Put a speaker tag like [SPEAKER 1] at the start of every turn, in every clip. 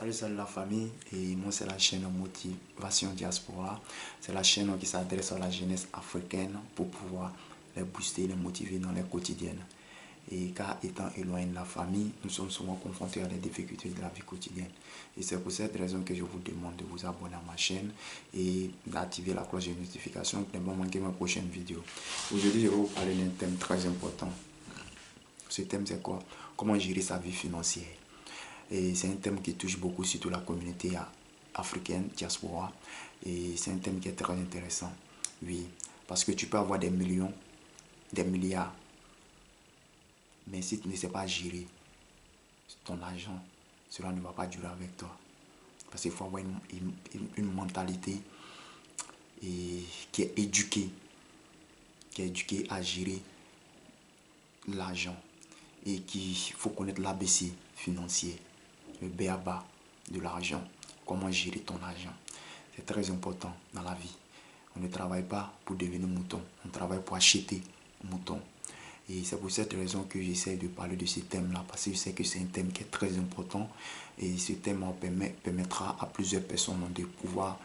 [SPEAKER 1] Salut la famille, et moi c'est la chaîne Motivation Diaspora. C'est la chaîne qui s'adresse à la jeunesse africaine pour pouvoir les booster, les motiver dans les quotidiennes. Et car étant éloigné de la famille, nous sommes souvent confrontés à des difficultés de la vie quotidienne. Et c'est pour cette raison que je vous demande de vous abonner à ma chaîne et d'activer la cloche de notification pour ne pas manquer ma prochaine vidéo. Aujourd'hui, je vais vous parler d'un thème très important. Ce thème c'est quoi? Comment gérer sa vie financière. Et c'est un thème qui touche beaucoup, surtout la communauté africaine, diaspora. Et c'est un thème qui est très intéressant. Oui, parce que tu peux avoir des millions, des milliards. Mais si tu ne sais pas gérer ton argent, cela ne va pas durer avec toi. Parce qu'il faut avoir une mentalité qui est éduquée à gérer l'argent. Et qu'il faut connaître l'ABC financier. Le b.a.-ba de l'argent, comment gérer ton argent. C'est très important dans la vie. On ne travaille pas pour devenir mouton, on travaille pour acheter mouton. Et c'est pour cette raison que j'essaie de parler de ce thème-là, parce que je sais que c'est un thème qui est très important. Et ce thème permettra à plusieurs personnes de pouvoir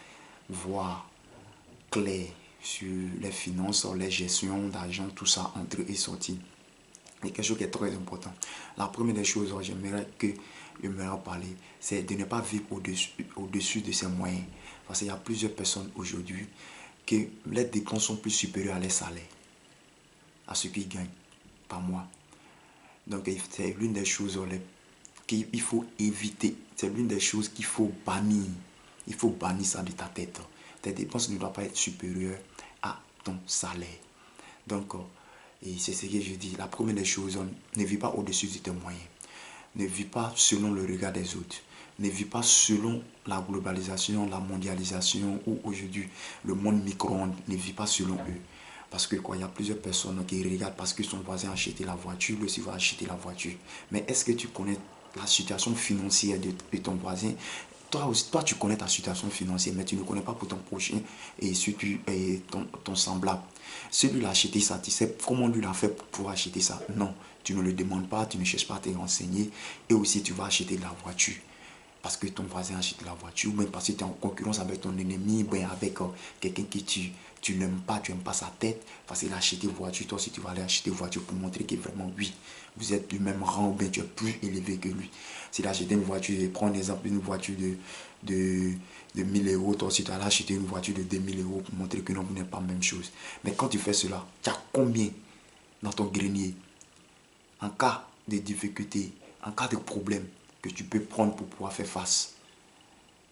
[SPEAKER 1] voir clair sur les finances, les gestions d'argent, tout ça, entrée et sortie. Et quelque chose qui est très important. La première des choses, j'aimerais parler, c'est de ne pas vivre au-dessus de ses moyens. Parce qu'il y a plusieurs personnes aujourd'hui que les dépenses sont plus supérieures à les salaires, à ce qu'ils gagnent par mois. Donc c'est l'une des choses qu'il faut éviter. C'est l'une des choses qu'il faut bannir. Il faut bannir ça de ta tête. Tes dépenses ne doivent pas être supérieures à ton salaire. Donc, et c'est ce que je dis. La première des choses, ne vis pas au-dessus de tes moyens. Ne vis pas selon le regard des autres. Ne vis pas selon la globalisation, la mondialisation ou aujourd'hui le monde micro-ondes. Ne vis pas selon eux. Parce que quoi, il y a plusieurs personnes qui regardent parce que son voisin a acheté la voiture, lui aussi va acheter la voiture. Mais est-ce que tu connais la situation financière de ton voisin? Toi, tu connais ta situation financière, mais tu ne connais pas pour ton prochain et surtout ton semblable. Si lui l'a acheté ça, tu sais comment lui l'a fait pour pouvoir acheter ça? Non, tu ne le demandes pas, tu ne cherches pas à te renseigner. Et aussi, tu vas acheter de la voiture parce que ton voisin achète la voiture, ou même parce que tu es en concurrence avec ton ennemi, ben avec quelqu'un que tu n'aimes pas, tu n'aimes pas sa tête, parce qu'il a acheté une voiture, toi aussi tu vas aller acheter une voiture pour montrer que vraiment, oui, vous êtes du même rang, ou bien tu es plus élevé que lui. S'il a acheté une voiture, je prends un exemple, une voiture de 1000 euros, toi aussi tu vas aller acheter une voiture de 2000 euros pour montrer que non, vous n'êtes pas la même chose. Mais quand tu fais cela, tu as combien dans ton grenier en cas de difficulté, en cas de problème que tu peux prendre pour pouvoir faire face?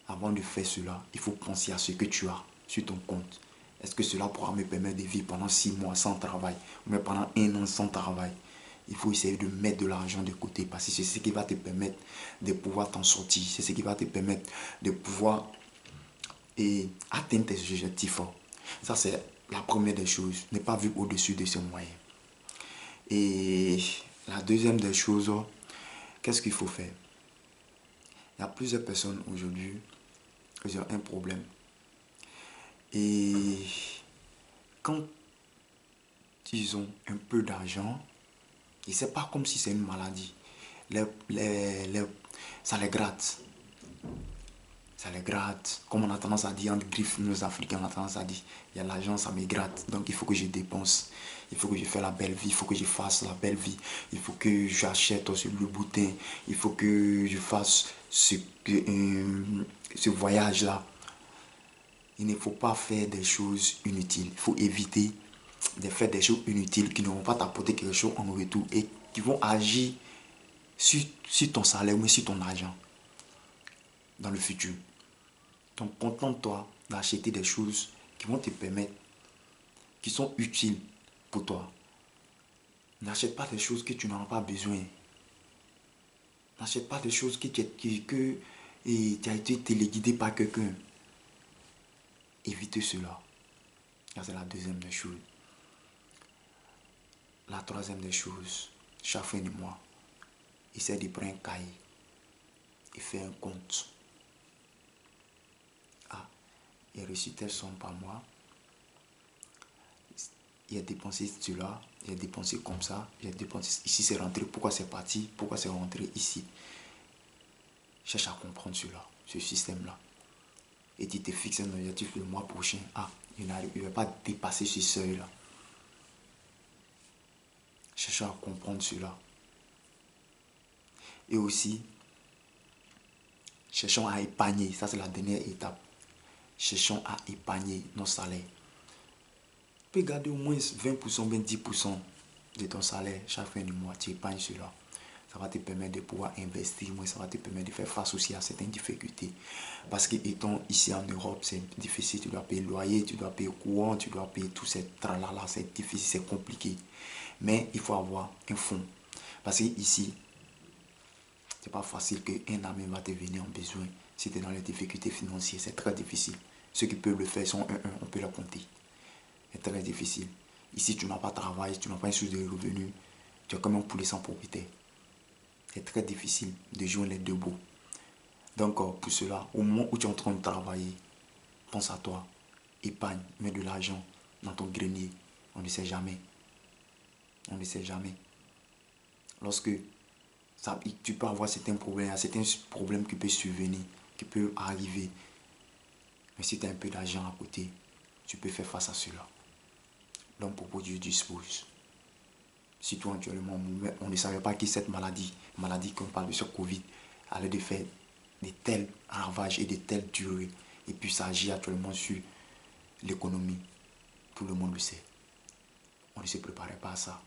[SPEAKER 1] Avant de faire cela, il faut penser à ce que tu as sur ton compte. Est-ce que cela pourra me permettre de vivre pendant 6 mois sans travail, ou même pendant 1 an sans travail? Il faut essayer de mettre de l'argent de côté, parce que c'est ce qui va te permettre de pouvoir t'en sortir. C'est ce qui va te permettre de pouvoir atteindre tes objectifs. Ça, c'est la première des choses. Ne pas vivre au-dessus de ses moyens. Et la deuxième des choses, qu'est-ce qu'il faut faire? Il y a plusieurs personnes aujourd'hui qui ont un problème. Et quand ils ont un peu d'argent, et c'est pas comme si c'est une maladie. Ça les gratte. Ça les gratte. Comme on a tendance à dire entre griffes, nous Africains, on a tendance à dire, il y a l'argent, ça me gratte. Donc il faut que je dépense. Il faut que je fasse la belle vie. Il faut que je fasse la belle vie. Il faut que j'achète aussi le boutin. Il faut que je fasse ce voyage-là. Il ne faut pas faire des choses inutiles. Il faut éviter de faire des choses inutiles qui ne vont pas t'apporter quelque chose en retour et qui vont agir sur ton salaire ou sur ton argent dans le futur. Donc contente-toi d'acheter des choses qui vont te permettre, qui sont utiles pour toi. N'achète pas des choses que tu n'en as pas besoin. N'achète pas des choses que tu as été téléguidé par quelqu'un. Évite cela. C'est la deuxième des choses. La troisième des choses, chaque fin du mois, essaie de prendre un cahier et faire un compte. Ah, il a reçu telle somme par mois. Il a dépensé cela, il a dépensé comme ça, il a dépensé ici, c'est rentré, pourquoi c'est parti, pourquoi c'est rentré ici. Cherche à comprendre cela, ce système-là. Et tu te fixes un objectif le mois prochain. Ah, je ne vais pas dépasser ce seuil-là. Cherche à comprendre cela. Et aussi, cherchons à épargner. Ça, c'est la dernière étape. Cherchons à épargner nos salaires. Tu peux garder au moins 20%, 10% de ton salaire chaque fin du mois. Tu épargnes cela. Ça va te permettre de pouvoir investir, mais ça va te permettre de faire face aussi à certaines difficultés. Parce que étant ici en Europe, c'est difficile. Tu dois payer le loyer, tu dois payer le courant, tu dois payer tout ces tralala. C'est difficile, c'est compliqué. Mais il faut avoir un fonds. Parce que ici, c'est pas facile qu'un ami va te venir en besoin. Si tu es dans les difficultés financières, c'est très difficile. Ceux qui peuvent le faire sont un, on peut le compter. C'est très difficile. Ici, tu n'as pas de travail, tu n'as pas une source de revenus, tu es comme un poulet sans propriétaire. C'est très difficile de jouer les deux bouts. Donc, pour cela, au moment où tu es en train de travailler, pense à toi, épargne, mets de l'argent dans ton grenier. On ne sait jamais. On ne sait jamais. Lorsque tu peux avoir certains problèmes, il y a certains problèmes qui peuvent survenir, qui peuvent arriver. Mais si tu as un peu d'argent à côté, tu peux faire face à cela. Donc, pour Dieu dispose. Surtout actuellement, on ne savait pas que cette maladie qu'on parle de sur Covid, allait de faire de tels ravages et de telles durées. Et puis ça agit actuellement sur l'économie. Tout le monde le sait. On ne se préparait pas à ça.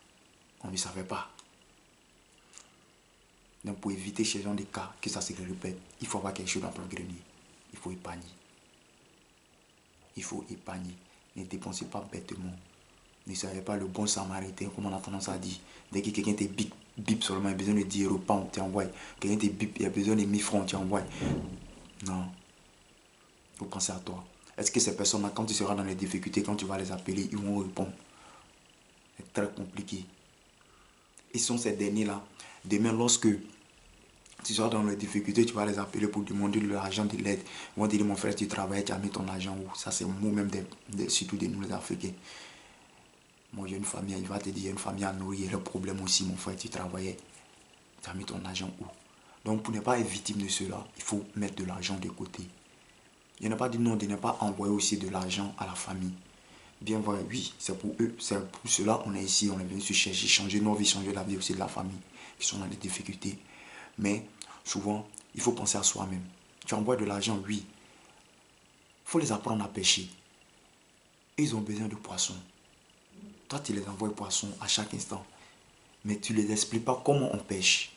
[SPEAKER 1] On ne savait pas. Donc pour éviter ce genre de cas, que ça se répète, il faut avoir quelque chose dans ton grenier. Il faut épargner. Il faut épargner. Ne dépensez pas bêtement. Ne soyez pas le bon samaritain, comme on a tendance à dire. Dès que quelqu'un te bip seulement, il a besoin de 10 euros, pound, tu envoies. Quelqu'un te bip, il a besoin de 1000 francs, tu envoies. Non. Il faut penser à toi. Est-ce que ces personnes-là, quand tu seras dans les difficultés, quand tu vas les appeler, ils vont répondre? C'est très compliqué. Ils sont ces derniers-là. Demain, lorsque tu seras dans les difficultés, tu vas les appeler pour demander de l'argent, de l'aide. Ils vont te dire, mon frère, tu travailles, tu as mis ton argent où? Ça, c'est nous-mêmes, surtout de nous, les Africains. Moi, j'ai une famille, il va te dire, il y a une famille à nourrir, il y a le problème aussi, mon frère, tu travaillais, tu as mis ton argent où? Donc, pour ne pas être victime de cela, il faut mettre de l'argent de côté. Il n'a pas dit non, de ne pas envoyer aussi de l'argent à la famille. Bien vrai, oui, c'est pour eux, c'est pour cela qu'on est ici, on est venu se chercher, changer nos vies, changer la vie aussi de la famille, qui sont dans des difficultés. Mais, souvent, il faut penser à soi-même. Tu envoies de l'argent, oui. Il faut les apprendre à pêcher. Ils ont besoin de poissons. Toi, tu les envoies poissons à chaque instant. Mais tu ne les expliques pas comment on pêche.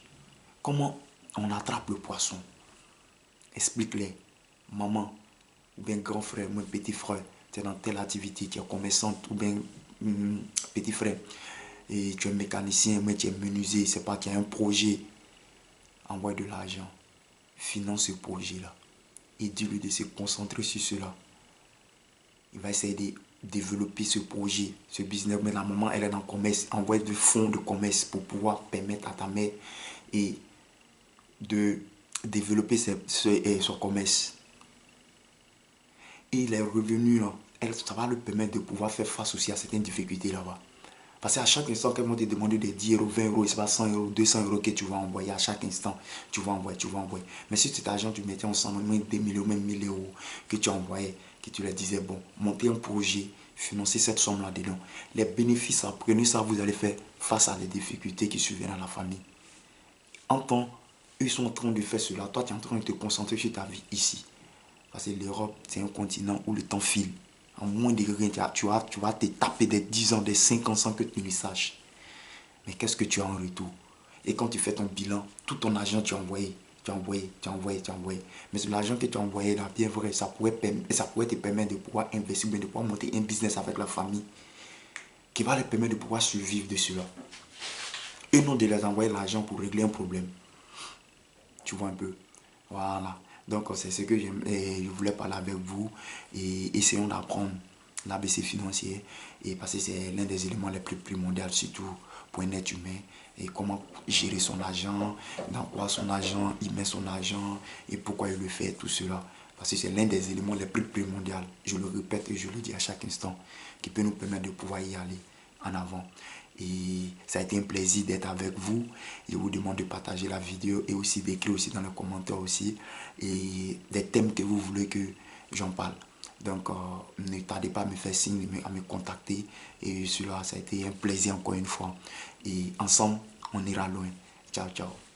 [SPEAKER 1] Comment on attrape le poisson. Explique-les. Maman, ou bien grand frère, ou bien petit frère, tu es dans telle activité, tu es commerçante, ou bien petit frère, et tu es mécanicien, mais tu es menuisier, c'est pas qu'il y a un projet. Envoie de l'argent. Finance ce projet-là. Et dis-lui de se concentrer sur cela. Il va essayer de développer ce projet, ce business. Mais la maman, elle est dans le commerce. Envoie des fonds de commerce pour pouvoir permettre à ta mère et de développer son commerce. Et les revenus, là, ça va lui permettre de pouvoir faire face aussi à certaines difficultés là-bas. Parce qu'à chaque instant qu'elles vont te demander des 10 euros, 20 euros, c'est pas 100 euros, 200 euros que tu vas envoyer à chaque instant. Tu vas envoyer, tu vas envoyer. Mais si cet argent, tu mettais ensemble, même 2 000 euros, même 1000 euros que tu envoyais, que tu leur disais, bon, montez un projet, financer cette somme-là dedans. Les bénéfices, apprenez ça, vous allez faire face à des difficultés qui surviennent à la famille. En temps, eux sont en train de faire cela. Toi, tu es en train de te concentrer sur ta vie ici. Parce que l'Europe, c'est un continent où le temps file. En moins de rien, tu vas te taper des 10 ans, des 5 ans sans que tu ne saches. Mais qu'est-ce que tu as en retour? Et quand tu fais ton bilan, tout ton argent, tu as envoyé. Tu as envoyé, tu as envoyé, tu as envoyé. Mais l'argent que tu as envoyé là, bien vrai, ça pourrait te permettre de pouvoir investir, de pouvoir monter un business avec la famille qui va leur permettre de pouvoir survivre de cela. Et non de les envoyer l'argent pour régler un problème. Tu vois un peu. Voilà. Donc c'est ce que je voulais parler avec vous. Et essayons d'apprendre l'ABC financier. Et parce que c'est l'un des éléments les plus primordiaux, surtout pour un être humain. Et comment gérer son argent, dans quoi son argent, il met son argent et pourquoi il le fait, tout cela. Parce que c'est l'un des éléments les plus primordiaux, je le répète et je le dis à chaque instant, qui peut nous permettre de pouvoir y aller en avant. Et ça a été un plaisir d'être avec vous. Je vous demande de partager la vidéo et aussi d'écrire aussi dans les commentaires aussi et des thèmes que vous voulez que j'en parle. Donc ne tardez pas à me faire signe, à me contacter. Et celui-là, ça a été un plaisir encore une fois. Et ensemble, on ira loin. Ciao, ciao.